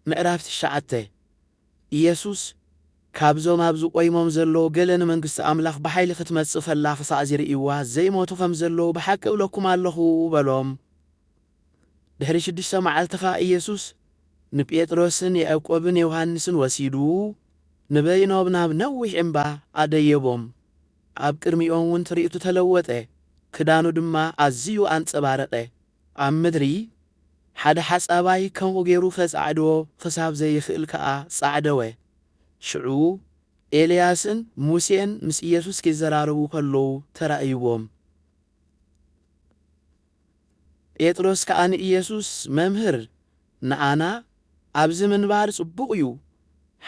ምዕራፍ 9 ኢየሱስ ካብዞም ኣብዙ ቆይሞም ዘለዉ ገለ ንመንግስቲ ኣምላኽ ብሓይሊ ክትመጽእ ፈላ ክሳዕ ዝርእይዋ ዘይሞቱ ከም ዘለዉ ብሓቂ እብለኩም ኣለኹ በሎም። ድሕሪ 6 መዓልቲ ኸ ኢየሱስ ንጴጥሮስን ያዕቆብን ዮሐንስን ወሲዱ ንበይኖም ናብ ነዊሕ እምባ ኣደየቦም። ኣብ ቅድሚኦም እውን ትርኢቱ ተለወጠ፣ ክዳኑ ድማ ኣዝዩ ኣንጸባረቐ። ኣብ ምድሪ ሓደ ሓጻባይ ከምኡ ገይሩ ፈጻዕድዎ ክሳብ ዘይኽእል ከኣ ጻዕደወ። ሽዑ ኤልያስን ሙሴን ምስ ኢየሱስ ክዘራረቡ ከለዉ ተራእይዎም። ጴጥሮስ ከኣ ንኢየሱስ መምህር ንኣና ኣብዚ ምንባር ጽቡቕ እዩ፣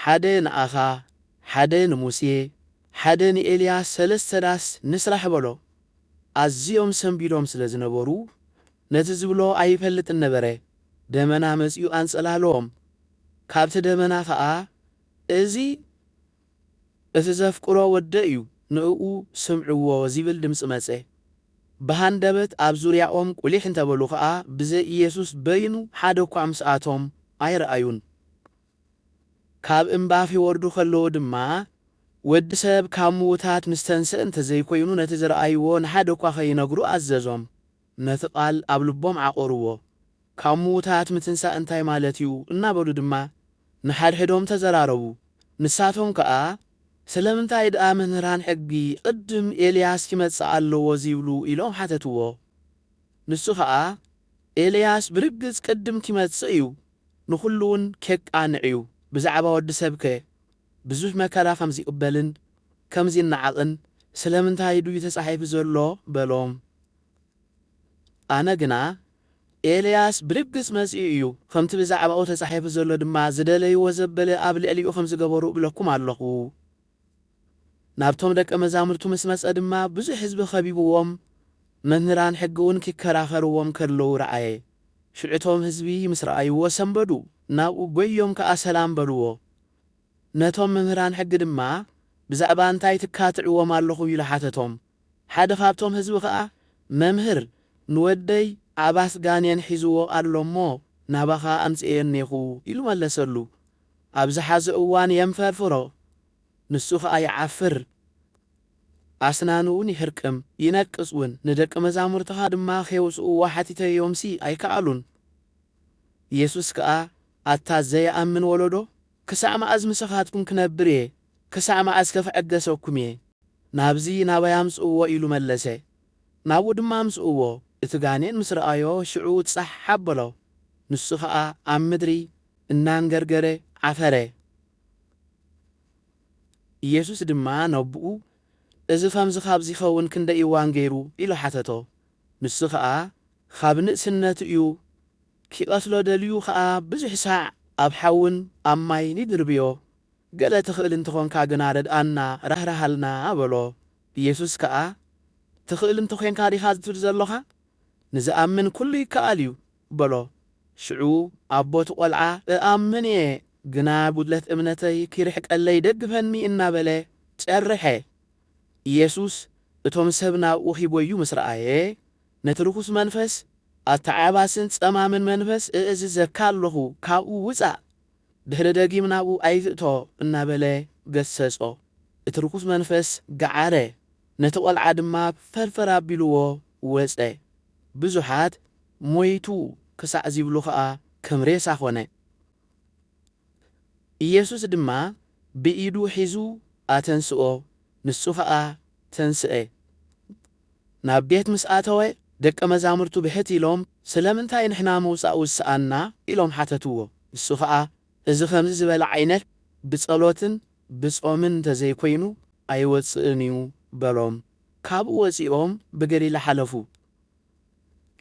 ሓደ ንኣኻ፣ ሓደ ንሙሴ፣ ሓደ ንኤልያስ 3 ዳስ ንስራሕ በሎ። ኣዝዮም ሰንቢዶም ስለ ዝነበሩ ነቲ ዝብሎ ኣይፈልጥን ነበረ። ደመና መጺኡ ኣንጸላለዎም። ካብቲ ደመና ኸኣ እዚ እቲ ዘፍቅሮ ወደ እዩ ንእኡ ስምዕዎ ዝብል ድምፂ መጸ። ብሃንደበት ኣብ ዙርያኦም ቁሊሕ እንተበሉ ኸኣ ብዘይ ኢየሱስ በይኑ ሓደ እኳ ምስኣቶም ኣይረኣዩን። ካብ እምባፍ ይወርዱ ከለዉ ድማ ወዲ ሰብ ካብ ምዉታት ምስ ተንስእ እንተዘይኮይኑ ነቲ ዝረኣይዎ ንሓደ እኳ ኸይነግሩ ኣዘዞም። ነቲ ቓል ኣብ ልቦም ዓቆርዎ። ካብ ምዉታት ምትንሳእ እንታይ ማለት እዩ እናበሉ ድማ ንሓድሕዶም ተዘራረቡ። ንሳቶም ከኣ ስለምንታይ ድኣ መምህራን ሕጊ ቅድም ኤልያስ ክመጽእ ኣለዎ ዝብሉ ኢሎም ሓተትዎ። ንሱ ኸኣ ኤልያስ ብርግጽ ቅድም ክመጽእ እዩ፣ ንኹሉ እውን ከቃንዕ እዩ። ብዛዕባ ወዲ ሰብ ከ ብዙሕ መከራ ከም ዝቕበልን ከም ዝነዓቕን ስለምንታይ ድዩ ተጻሒፉ ዘሎ በሎም። ኣነ ግና ኤልያስ ብርግጽ መጺኡ እዩ፣ ከምቲ ብዛዕባኡ ተጻሒፉ ዘሎ ድማ ዝደለይዎ ዘበለ ኣብ ልዕሊኡ ከም ዝገበሩ እብለኩም ኣለኹ። ናብቶም ደቀ መዛሙርቱ ምስ መጸ ድማ ብዙሕ ህዝቢ ኸቢብዎም፣ መምህራን ሕጊ እውን ክከራኸርዎም ከለዉ ረኣየ። ሽዑቶም ህዝቢ ምስ ረኣይዎ ሰንበዱ፣ ናብኡ ጐዮም ከኣ ሰላም በልዎ። ነቶም መምህራን ሕጊ ድማ ብዛዕባ እንታይ ትካትዕዎም ኣለኹ ኢሉ ሓተቶም። ሓደ ካብቶም ህዝቢ ከኣ መምህር ንወደይ ዓባስ ጋኔን ሒዝዎ ኣሎ እሞ ናባኻ ኣምጽአየኒኹ ኢሉ መለሰሉ። ኣብ ዝሓዘ እዋን የንፈርፍሮ፣ ንሱ ኸኣ ይዓፍር፣ ኣስናኑ እውን ይሕርቅም ይነቅጽ እውን። ንደቀ መዛሙርትኻ ድማ ኸየውፅእዎ ሓቲተዮምሲ ኣይከኣሉን። ኢየሱስ ከኣ ኣታ ዘይኣምን ወለዶ ክሳዕ መዓዝ ምሳኻትኩም ክነብር እየ? ክሳዕ መዓዝ ከፍዕገሰኩም እየ? ናብዚ ናበይ ኣምጽእዎ ኢሉ መለሰ። ናብኡ ድማ ኣምጽእዎ። እቲ ጋኔን ምስ ረኣዮ ሽዑ ጻሕ ኣበሎ። ንሱ ኸኣ ኣብ ምድሪ እናንገርገረ ዓፈረ። ኢየሱስ ድማ ነብኡ እዚ ከምዚ ካብ ዝኸውን ክንደይ እዋን ገይሩ ኢሉ ሓተቶ። ንሱ ኸኣ ካብ ንእስነቱ እዩ። ክቐትሎ ደልዩ ኸኣ ብዙሕ ሳዕ ኣብ ሓውን ኣብ ማይን ይድርብዮ። ገለ ትኽእል እንትኾንካ ግና ረድኣና ራህራሃልና በሎ። ኢየሱስ ከኣ ትኽእል እንተኾንካ ዲኻ ዝትብል ዘለኻ? ንዝኣምን ኩሉ ይከኣል እዩ በሎ። ሽዑ ኣቦት ቆልዓ እኣምን እየ ግና ጉድለት እምነተይ ክርሕቀለይ ደግፈኒ እናበለ ጨርሐ። ኢየሱስ እቶም ሰብ ናብኡ ኺበዩ ምስ ረኣየ ነቲ ርኩስ መንፈስ ኣተዓባስን ጸማምን መንፈስ እእዝዘካ ኣለኹ ካብኡ ውፃእ፣ ድሕሪ ደጊም ናብኡ ኣይትእቶ እናበለ ገሰጾ። እቲ ርኩስ መንፈስ ገዓረ፣ ነቲ ቆልዓ ድማ ፈርፈር ኣቢልዎ ወፀ። ብዙሓት ሞይቱ ክሳዕ ዝብሉ ኸኣ ከም ሬሳ ኾነ። ኢየሱስ ድማ ብኢዱ ሒዙ ኣተንስኦ፣ ንሱ ኸኣ ተንስአ። ናብ ቤት ምስ ኣተወ ደቀ መዛሙርቱ ብሕት ኢሎም ስለምንታይ ንሕና መውፃእ ውስኣና ኢሎም ሓተትዎ። ንሱ ኸኣ እዚ ከምዚ ዝበለ ዓይነት ብጸሎትን ብጾምን እንተዘይኮይኑ ኣይወፅእን እዩ በሎም። ካብኡ ወፂኦም ብገሊላ ሓለፉ።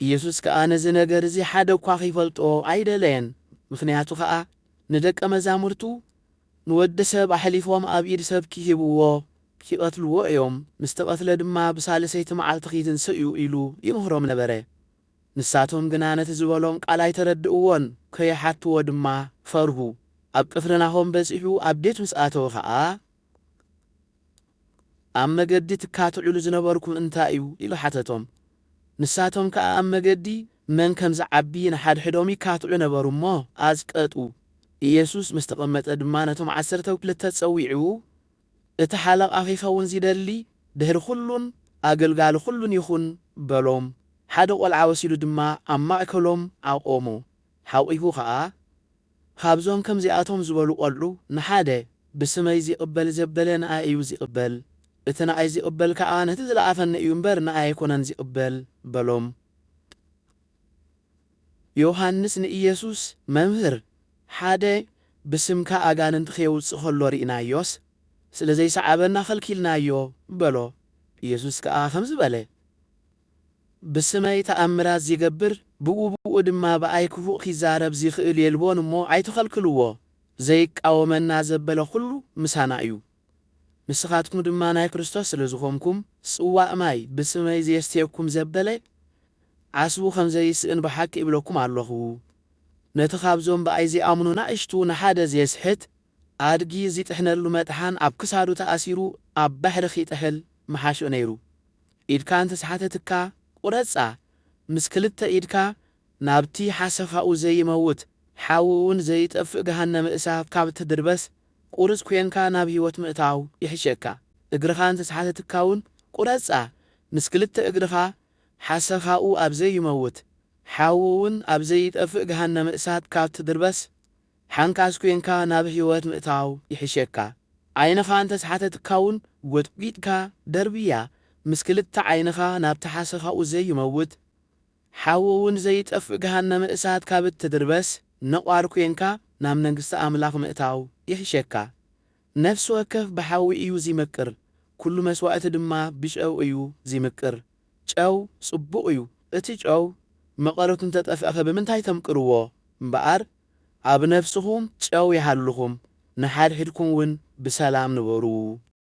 ኢየሱስ ከኣ ነዚ ነገር እዚ ሓደ እኳ ኸይፈልጦ ኣይደለየን። ምኽንያቱ ኸኣ ንደቀ መዛሙርቱ ንወዲ ሰብ ኣሕሊፎም ኣብ ኢድ ሰብ ክሂብዎ ክቐትልዎ እዮም። ምስ ተቐትለ ድማ ብሳልሰይቲ መዓልቲ ኺትንስእ እዩ ኢሉ ይምኽሮም ነበረ። ንሳቶም ግና ነቲ ዝበሎም ቃል ኣይተረድእዎን፣ ከየሓትዎ ድማ ፈርሁ። ኣብ ቅፍርናሆም በፂሑ ኣብ ቤት ምስ ኣተወ ኸኣ ኣብ መገዲ ትካትዕሉ ዝነበርኩም እንታይ እዩ ኢሉ ሓተቶም። ንሳቶም ከኣ ኣብ መገዲ መን ከም ዝዓቢ ንሓድሕዶም ይካትዑ ነበሩ እሞ ኣዝቀጡ። ኢየሱስ ምስ ተቐመጠ ድማ ነቶም 12 ፀዊዑ እቲ ሓለቕ ኣኺኸውን ዝደሊ ድሕሪ ኩሉን ኣገልጋሊ ኩሉን ይኹን በሎም። ሓደ ቆልዓ ወሲዱ ድማ ኣብ ማእከሎም ኣቆሞ። ሓቂፉ ከዓ ካብዞም ከምዚኣቶም ዝበሉ ቆልዑ ንሓደ ብስመይ ዝቕበል ዘበለ ንኣየ እዩ ዝቕበል፣ እቲ ንኣይ ዝቕበል ከዓ ነቲ ዝለኣኸኒ እዩ እምበር ንኣየ ኣይኮነን ዝቕበል በሎም። ዮሃንስ ንኢየሱስ መምህር ሓደ ብስምካ ኣጋንንቲ ከየውፅእ ከሎ ርኢናዮስ ስለ ዘይሰዓበና ኸልኪልናዮ በሎ። ኢየሱስ ከዓ ከምዚ በለ፣ ብስመይ ተኣምራት ዝገብር ብኡ ድማ ብኣይ ክፉእ ኪዛረብ ዝኽእል የልቦን እሞ ኣይትኸልክልዎ። ዘይቃወመና ዘበለ ኩሉ ምሳና እዩ። ንስኻትኩም ድማ ናይ ክርስቶስ ስለ ዝኾንኩም ጽዋእ ማይ ብስመይ ዘየስተየኩም ዘበለ ዓስቡ ከም ዘይስእን ብሓቂ ይብለኩም ኣለኹ። ነቲ ካብዞም ብኣይ ዘይኣምኑ ንኣሽቱ ንሓደ ዘየስሕት ኣድጊ ዝጥሕነሉ መጥሓን ኣብ ክሳዱ ተኣሲሩ ኣብ ባሕሪ ኺጥሕል መሓሾ ነይሩ። ኢድካ እንተሰሓተትካ ቁረፃ፣ ምስ ክልተ ኢድካ ናብቲ ሓሰኻኡ ዘይመውት ሓዊ እውን ዘይጠፍእ ገሃነመ እሳት ካብ ትድርበስ ቁርጽ ኮንካ ናብ ህይወት ምእታው ይሕሸካ። እግርኻ እንተሰሓተትካ እውን ቁረፃ፣ ምስ ክልተ እግርኻ ሓሰኻኡ ኣብ ዘይመውት ሓዊ እውን ኣብ ዘይጠፍእ ገሃነመ እሳት ካብ ትድርበስ ሓንካስ ኮንካ ናብ ህይወት ምእታው ይሕሸካ። ዓይንኻ እንተሰሓተትካ እውን ጐጥጒጥካ ደርብያ፣ ምስ ክልተ ዓይንኻ ናብቲ ሓሰኻኡ ዘይመውት ሓዊ እውን ዘይጠፍእ ገሃነመ እሳት ካብ እትድርበስ ነቋር ኮንካ ናብ መንግሥቲ ኣምላኽ ምእታው ይሕሸካ። ነፍሲ ወከፍ ብሓዊ እዩ ዚምቅር፣ ኩሉ መስዋዕቲ ድማ ብጨው እዩ ዚምቅር። ጨው ጽቡቕ እዩ። እቲ ጨው መቐረቱ እንተጠፍአኸ ብምንታይ ተምቅርዎ? እምበኣር ኣብ ነፍስኹም ጨው ይሃልኹም፣ ንሓድሕድኩም እውን ብሰላም ንበሩ።